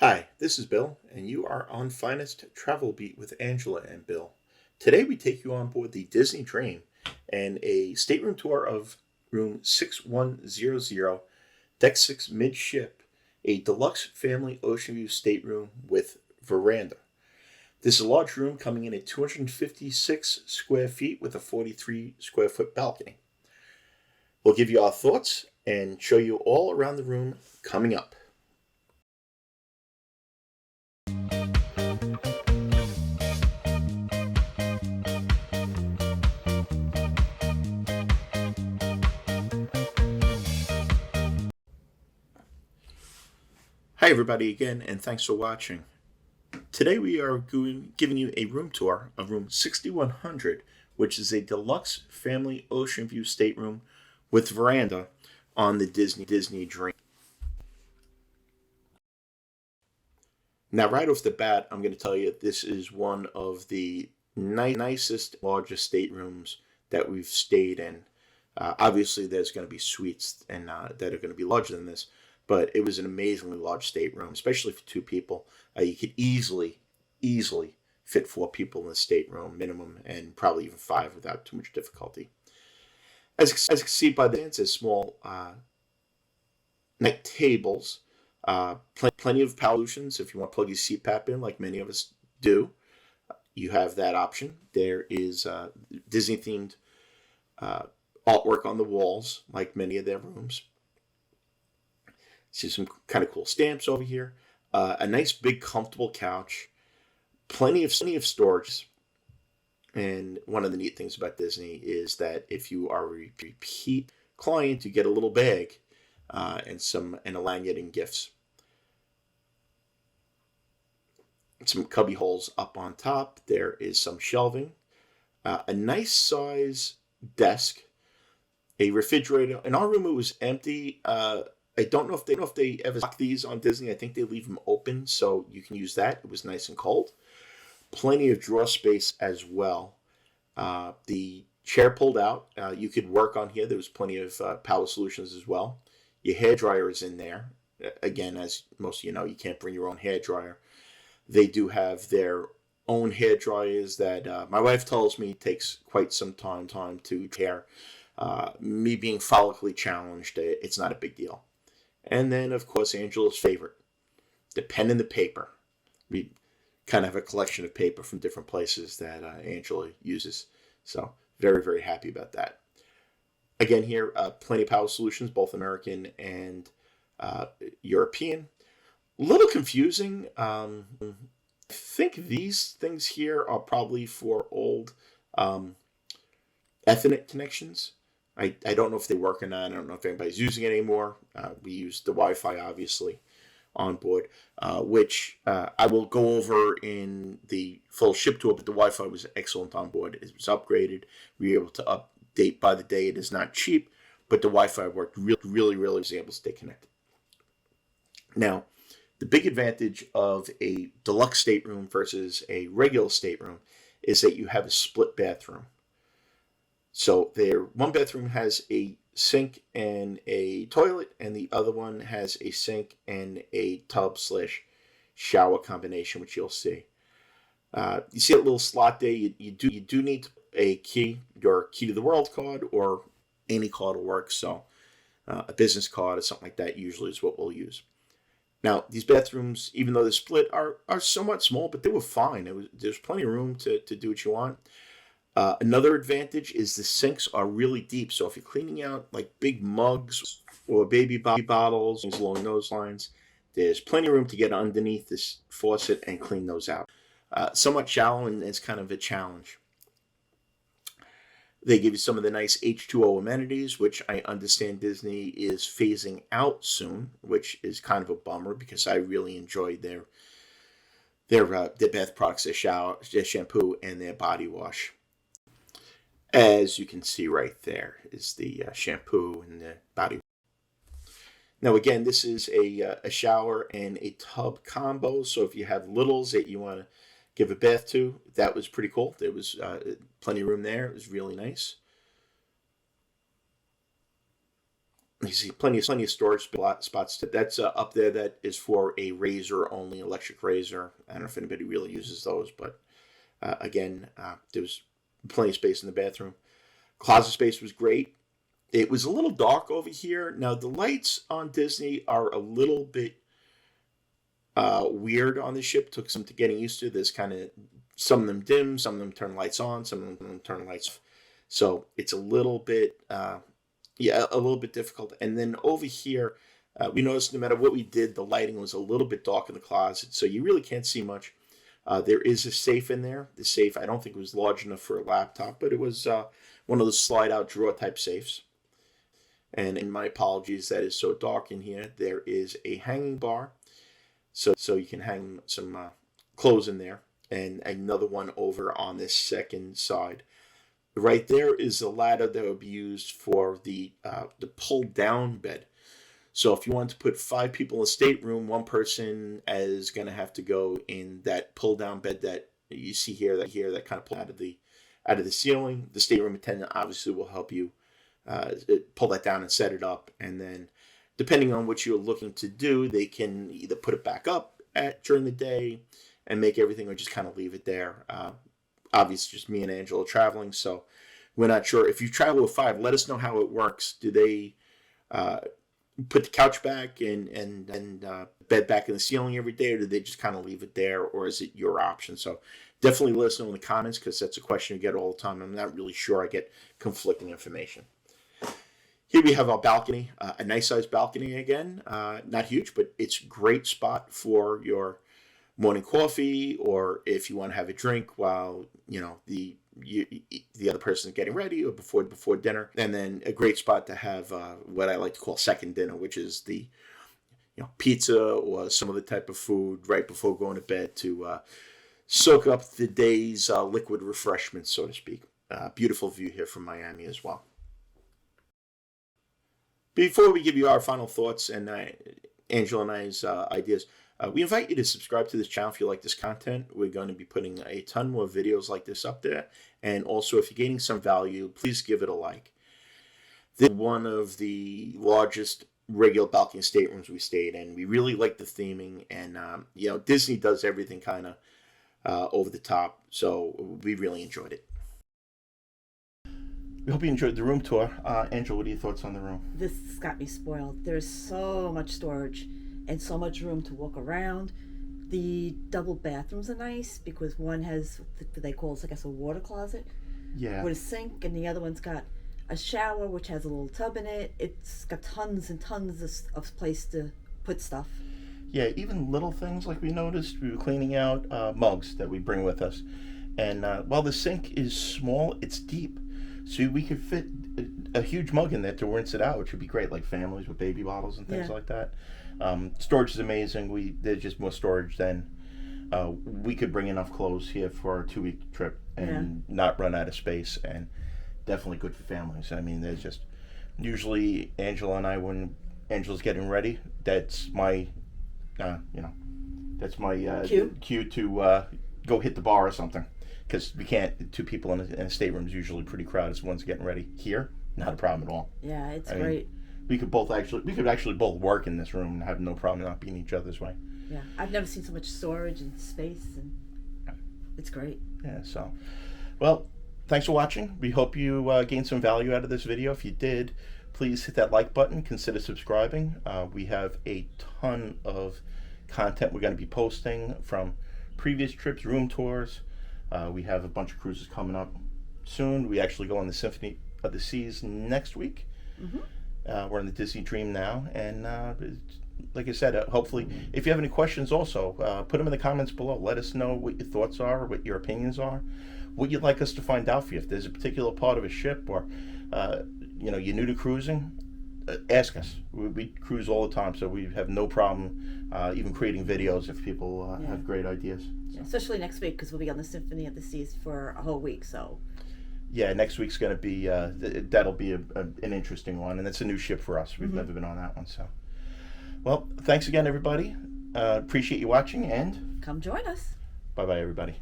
Hi, this is Bill, and you are on Finest Travel Beat with Angela and Bill. Today we take you on board the Disney Dream and a stateroom tour of room 6100, Deck 6 midship, a deluxe family Oceanview stateroom with veranda. This is a large room coming in at 256 square feet with a 43 square foot balcony. We'll give you our thoughts and show you all around the room coming up. Hi everybody again, and thanks for watching. Today we are giving you a room tour of room 6100, which is a deluxe family Oceanview stateroom with veranda on the Disney Dream. Now right off the bat, I'm going to tell you this is one of the nicest, largest staterooms that we've stayed in. Obviously there's going to be suites and that are going to be larger than this, but it was an amazingly large stateroom, especially for two people. You could easily fit 4 people in the stateroom minimum, and probably even 5 without too much difficulty. As you can see by the stands, there's small night tables, plenty of power solutions if you want to plug your CPAP in, like many of us do. You have that option. There is Disney-themed artwork on the walls, like many of their rooms. See some kind of cool stamps over here. A nice big comfortable couch. Plenty of storage. And one of the neat things about Disney is that if you are a repeat client, you get a little bag and a lanyard and gifts. Some cubby holes up on top. There is some shelving. A nice size desk. A refrigerator. In our room, it was empty. I don't know if they ever lock these on Disney. I think they leave them open, so you can use that. It was nice and cold. Plenty of drawer space as well. The chair pulled out. You could work on here. There was plenty of power solutions as well. Your hairdryer is in there. Again, as most of you know, you can't bring your own hairdryer. They do have their own hair dryers that my wife tells me takes quite some time to hair. Me being follically challenged, it's not a big deal. And then, of course, Angela's favorite, the pen and the paper. We kind of have a collection of paper from different places that Angela uses. So very, very happy about that. Again here, plenty of power solutions, both American and European. A little confusing. I think these things here are probably for old Ethernet connections. I don't know if they work or not. I don't know if anybody's using it anymore. We use the Wi-Fi, obviously, on board, which I will go over in the full ship tour, but the Wi-Fi was excellent on board. It was upgraded. We were able to update by the day. It is not cheap, but the Wi-Fi worked really was able to stay connected. Now, the big advantage of a deluxe stateroom versus a regular stateroom is that you have a split bathroom. So one bathroom has a sink and a toilet, and the other one has a sink and a tub/shower combination, which you'll see. You see that little slot there. You do need a key, your key to the world card, or any card will work. So a business card or something like that usually is what we'll use. Now these bathrooms, even though they're split, are somewhat small, but they were fine. There's plenty of room to do what you want. Another advantage is the sinks are really deep. So if you're cleaning out like big mugs or baby bottles, things along those lines, there's plenty of room to get underneath this faucet and clean those out. Somewhat shallow, and it's kind of a challenge. They give you some of the nice H2O amenities, which I understand Disney is phasing out soon, which is kind of a bummer because I really enjoyed their bath products, their shampoo, and their body wash. As you can see right there is the shampoo and the body. Now again, this is a shower and a tub combo. So if you have littles that you want to give a bath to, that was pretty cool. There was plenty of room there. It was really nice. You see plenty of storage spots. That's up there. That is for a razor only, electric razor. I don't know if anybody really uses those, but again, there's plenty of space in the bathroom. Closet space was great. It was a little dark over here. Now the lights on Disney are a little bit weird on the ship. Took some getting used to. There's kind of some of them dim, some of them turn lights on, some of them turn lights off. So it's a little bit. A little bit difficult. And then over here, we noticed no matter what we did, the lighting was a little bit dark in the closet, so you really can't see much. There is a safe in there. The safe, I don't think it was large enough for a laptop, but it was one of those slide-out drawer type safes. And in my apologies, that is so dark in here. There is a hanging bar, so you can hang some clothes in there, and another one over on this second side. Right there is a ladder that would be used for the pull-down bed. So if you want to put 5 people in a stateroom, one person is going to have to go in that pull-down bed that you see here, that kind of pull out of the ceiling. The stateroom attendant obviously will help you pull that down and set it up. And then, depending on what you're looking to do, they can either put it back up during the day and make everything, or just kind of leave it there. Obviously, just me and Angela traveling, so we're not sure. If you travel with 5, let us know how it works. Do they put the couch back and bed back in the ceiling every day, or do they just kind of leave it there, or is it your option? So definitely let us know in the comments, because that's a question you get all the time. I'm not really sure. I get conflicting information. Here we have our balcony, a nice sized balcony again. Not huge, but it's a great spot for your morning coffee, or if you want to have a drink while the other person is getting ready, or before dinner. And then a great spot to have what I like to call second dinner, which is the pizza or some other type of food right before going to bed to soak up the day's liquid refreshments, so to speak. Beautiful view here from Miami as well. Before we give you our final thoughts and Angela and I's ideas, we invite you to subscribe to this channel if you like this content. We're going to be putting a ton more videos like this up there. And also, if you're gaining some value, please give it a like. This is one of the largest regular balcony staterooms we stayed in. We really like the theming. And, Disney does everything kind of over the top. So we really enjoyed it. We hope you enjoyed the room tour. Angela, what are your thoughts on the room? This got me spoiled. There's so much storage and so much room to walk around. The double bathrooms are nice because one has what they call, I guess, a water closet with a sink, and the other one's got a shower which has a little tub in it. It's got tons and tons of place to put stuff. Yeah, even little things like we noticed. We were cleaning out mugs that we bring with us, and while the sink is small, it's deep, so we could fit a huge mug in there to rinse it out, which would be great, like families with baby bottles and things like that. Storage is amazing. There's just more storage than we could bring enough clothes here for a 2-week trip and not run out of space, and definitely good for families. I mean, there's just usually Angela and I, when Angela's getting ready, that's my cue to go hit the bar or something, because we can't. 2 people in a stateroom is usually pretty crowded. So one's getting ready. Here, not a problem at all. Yeah, it's great. We could actually both work in this room and have no problem not being each other's way. Yeah, I've never seen so much storage and space, and it's great. Yeah, so, well, thanks for watching. We hope you gained some value out of this video. If you did, please hit that like button. Consider subscribing. We have a ton of content we're going to be posting from previous trips, room tours. We have a bunch of cruises coming up soon. We actually go on the Symphony of the Seas next week. Mm-hmm. We're in the Disney Dream now, and like I said, hopefully, if you have any questions also, put them in the comments below. Let us know what your thoughts are, what your opinions are, what you'd like us to find out for you. If there's a particular part of a ship, or you're new to cruising, ask us. We cruise all the time, so we have no problem even creating videos if people have great ideas. So. Especially next week, because we'll be on the Symphony of the Seas for a whole week, so... Yeah, next week's going to be, that'll be an interesting one, and it's a new ship for us. We've never been on that one, so. Well, thanks again, everybody. Appreciate you watching, and... Come join us. Bye-bye, everybody.